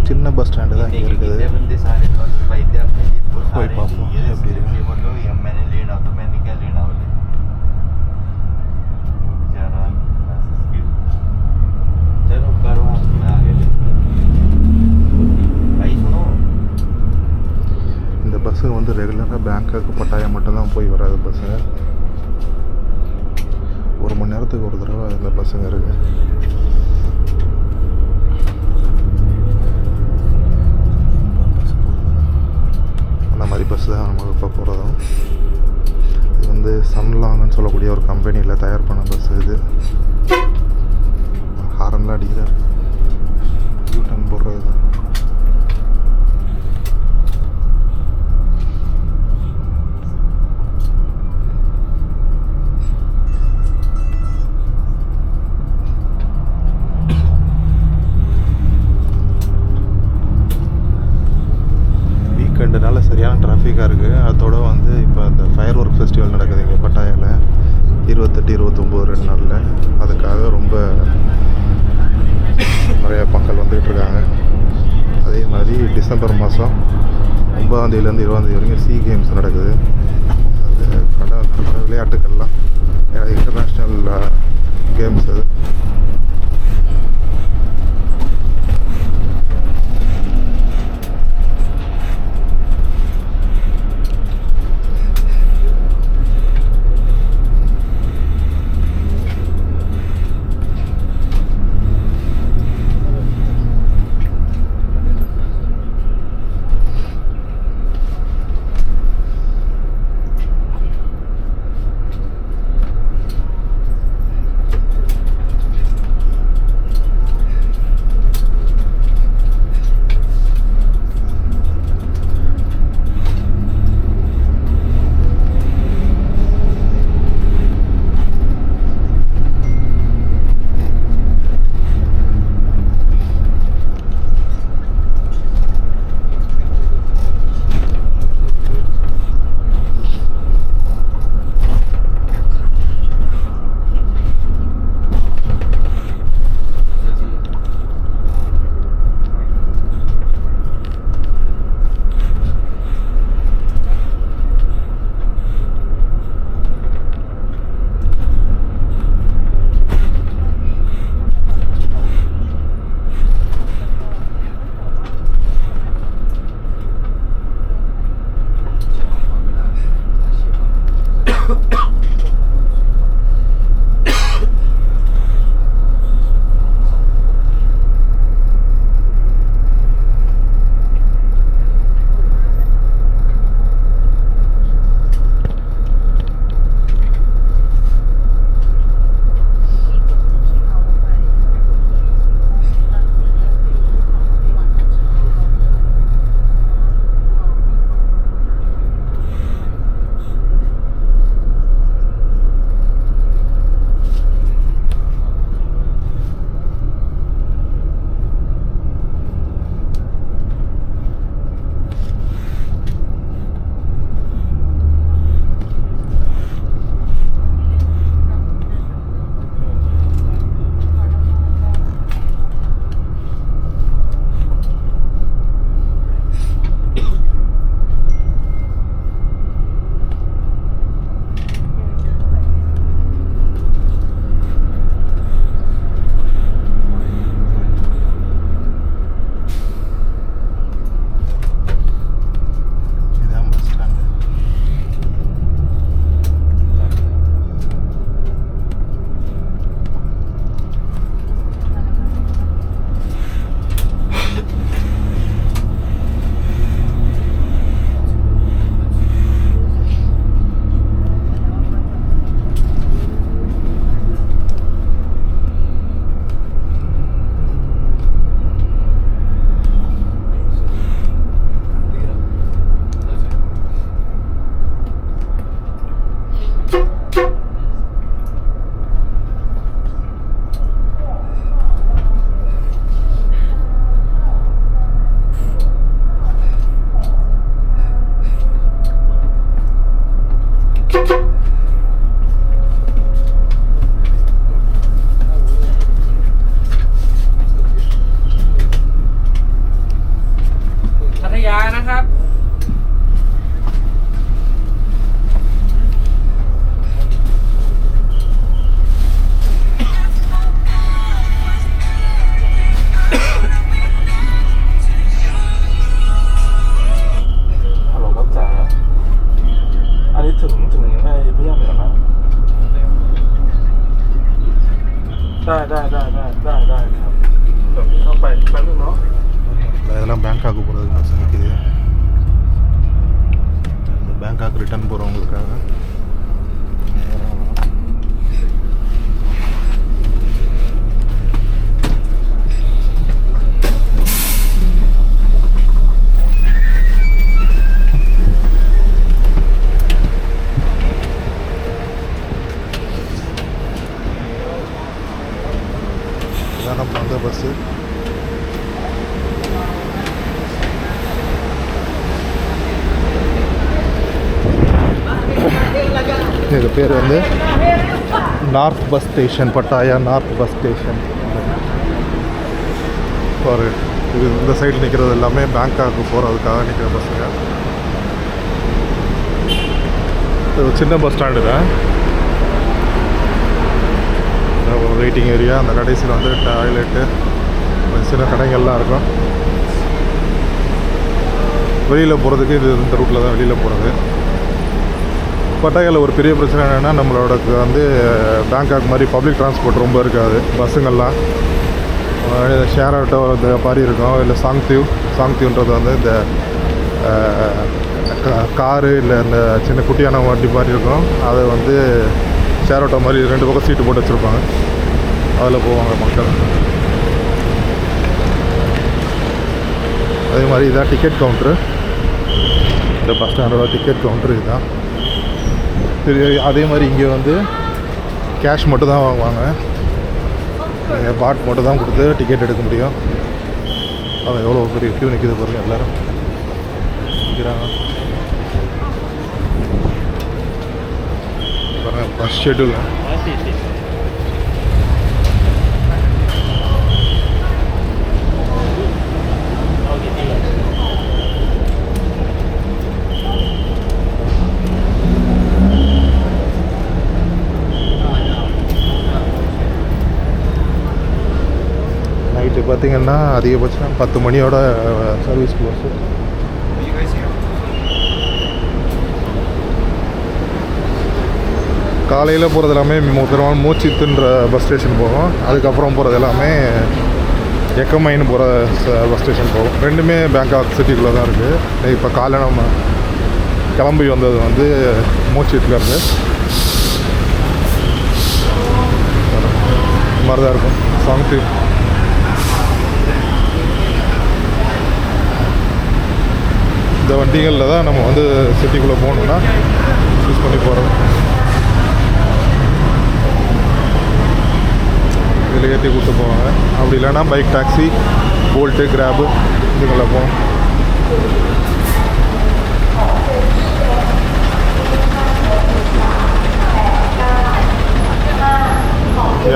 சின்ன bus stand தான் இங்கே இருக்குது. போய் பார்ப்போம் எப்படி இருக்கு. இந்த பஸ்ஸுங்க வந்து ரெகுலராக பேங்காக்கு பட்டாயம் மட்டும்தான் போய் வராது பஸ்ஸுங்க. 1 மணி நேரத்துக்கு ஒரு தடவை இந்த பஸ்ஸுங்க இருக்குது. அந்த மாதிரி பஸ் தான் நம்ம இப்போ போகிறதும். இது வந்து சன்லாங்னு சொல்லக்கூடிய ஒரு கம்பெனியில் தயார் பண்ண பஸ் இது. ஹாரன்லாம் அடிக்கிறார். யூட்டன் போடுறது தான். வீக்கெண்டுனால சரியான டிராஃபிக்காக இருக்குது. அதோட வந்து இப்போ இந்த ஃபயர் ஒர்க் ஃபெஸ்டிவல் நடக்குது இங்கே பட்டாயாவில் 28, 29 2 நாளில். அதுக்காக ரொம்ப நிறைய மக்கள் வந்துக்கிட்டு இருக்காங்க. அதே மாதிரி டிசம்பர் மாதம் 9ஆம் தேதியிலேருந்து 20ஆம் தேதி வரைக்கும் சி கேம்ஸ் நடக்குது. அது நடக்கிற விளையாட்டுக்கள்லாம் இன்டர்நேஷ்னல் கேம்ஸ் அது. இதெல்லாம் பேங்காக்கு போகிறதுக்கு பஸ் நிற்கிது. இந்த பேங்காக் ரிட்டர்ன் போகிறவங்களுக்காக. இதான் நம்ம அந்த பஸ்ஸு. இது பேர் வந்து north bus station, பட்டாயா north bus station. ஒரு இது இந்த சைடில் நிற்கிறது எல்லாமே பேங்காக்கு போகிறதுக்காக நிற்கிற பஸ்ஸுங்க. இது சின்ன பஸ் ஸ்டாண்டு தான். வெயிட்டிங் ஏரியா, அந்த கடைசியில் வந்து டாய்லெட்டு, சின்ன கடைகள்லாம் இருக்கும். வெளியில் போகிறதுக்கு இது இந்த ரூட்டில் தான் வெளியில் போகிறது. பட்டாயாவில் ஒரு பெரிய பிரச்சனை என்னென்னா, நம்மளோட வந்து பேங்காக் மாதிரி பப்ளிக் டிரான்ஸ்போர்ட் ரொம்ப இருக்காது. பஸ்ஸுங்கள்லாம் ஷேர் ஆட்டோ இந்த மாதிரி இருக்கும். இல்லை சாங்தியூன்றது வந்து இந்த காரு இல்லை இந்த சின்ன குட்டியான வண்டி மாதிரி இருக்கும். அதை வந்து ஷேர் ஆட்டோ மாதிரி 2 பக்கம் சீட்டு போட்டு வச்சுருப்பாங்க. அதில் போவாங்க மக்கள். அதே மாதிரி இதான் டிக்கெட் கவுண்ட்ரு. இந்த பஸ் ஸ்டாண்டோட டிக்கெட் கவுண்ட்ரு இதுதான். அதே மாதிரி இங்கே வந்து கேஷ் மட்டும் தான் வாங்குவாங்க. நீங்கள் பாட் மட்டும் தான் கொடுத்து டிக்கெட் எடுக்க முடியும். அது எவ்வளோ பெரிய க்யூ நிற்கிது பாருங்கள், எல்லோரும் நிற்கிறாங்க பாருங்கள். பஸ் ஷெட்யூல் நைட்டு பார்த்திங்கன்னா அதிகபட்சம் 10 மணியோட சர்வீஸ் க்ளோஸு. காலையில் போகிறது எல்லாமே பெரும்பாலும் மூச்சித்துன்ற பஸ் ஸ்டேஷன் போகும். அதுக்கப்புறம் போகிறது எல்லாமே எக்கமைன்னு போகிற பஸ் ஸ்டேஷன் போகும். ரெண்டுமே பேங்காக் சிட்டிக்குள்ளே தான் இருக்குது. இப்போ காலையில் நம்ம கிளம்பி வந்தது வந்து மூச்சித்துலேருந்து. இந்த மாதிரி தான் இருக்கும் சாங்தி. இந்த வண்டிகளில் தான் நம்ம வந்து சிட்டிக்குள்ளே போகணுன்னா யூஸ் பண்ணி போகிறோம். இதில் ஏற்றி கூப்பிட்டு போவாங்க. அப்படி இல்லைன்னா பைக், டாக்ஸி, போல்ட்டு, கிராபு இதுங்களில் போவோம்.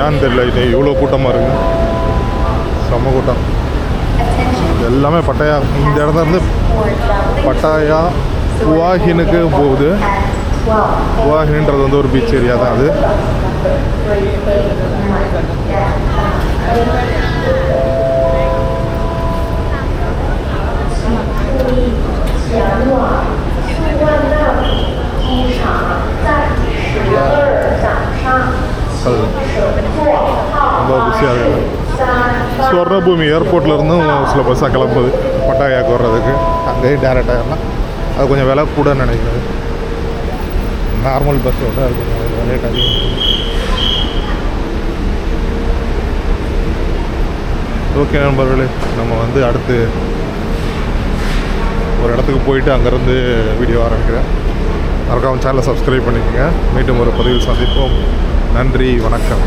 ஏன்னு தெரியல, இது இவ்வளோ கூட்டமாக இருக்குது. செம்ம கூட்டம். எல்லாமே பட்டாயா. இந்த இடத்துல இருந்து பட்டாயா குவாஹினுக்கு போகுது. குவாஹின்றது வந்து ஒரு பீச் ஏரியா தான் அது. ரொம்ப பிஸியாக இருக்குது. ஸ்வர்ணபூமி ஏர்போர்ட்லேருந்தும் சில பஸ்ஸாக கிளம்புது பட்டாயாவுக்கு வர்றதுக்கு. அங்கேயும் டேரெக்டாகலாம் அது கொஞ்சம் விலை கூட நினைக்கிறது. நார்மல் பஸ்ஸோட அது கொஞ்சம் ரேட் அதிகம். ஓகே நண்பர்களே, நம்ம வந்து அடுத்து ஒரு இடத்துக்கு போயிட்டு அங்கேருந்து வீடியோ ஆரம்பிக்கிறேன். மறக்காமல் சேனலை சப்ஸ்கிரைப் பண்ணிக்கோங்க. மீண்டும் ஒரு பதிவில் சந்திப்போம். நன்றி, வணக்கம்.